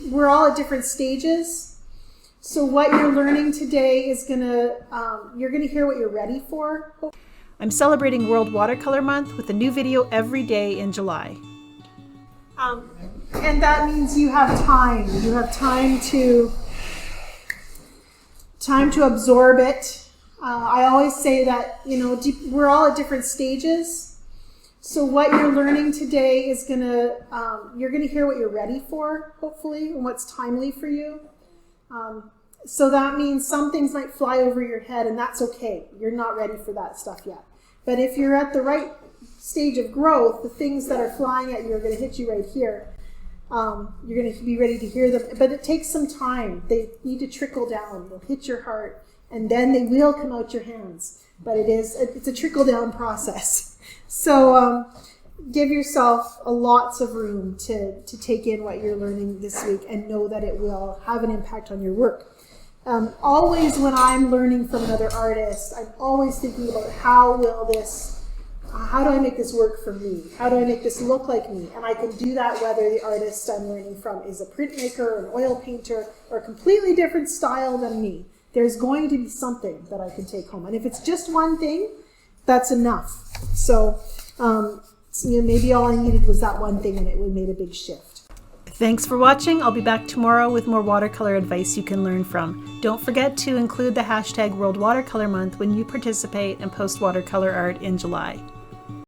we're all at different stages. So what you're learning today is you're gonna hear what you're ready for. I'm celebrating World Watercolor Month with a new video every day in July. And that means you have time. You have time to absorb it. I always say that, we're all at different stages. So what you're learning today is you're gonna hear what you're ready for, hopefully, and what's timely for you. So that means some things might fly over your head, and that's okay. You're not ready for that stuff yet. But if you're at the right stage of growth, the things that are flying at you are gonna hit you right here. You're gonna be ready to hear them, but it takes some time. They need to trickle down. They'll hit your heart, and then they will come out your hands. But it's a trickle down process. So give yourself lots of room to take in what you're learning this week and know that it will have an impact on your work. Always when I'm learning from another artist, I'm always thinking about how do I make this work for me? How do I make this look like me? And I can do that whether the artist I'm learning from is a printmaker, an oil painter, or a completely different style than me. There's going to be something that I can take home. And if it's just one thing, that's enough. So maybe all I needed was that one thing and it made a big shift. Thanks for watching. I'll be back tomorrow with more watercolor advice you can learn from. Don't forget to include the hashtag World Watercolor Month when you participate and post watercolor art in July.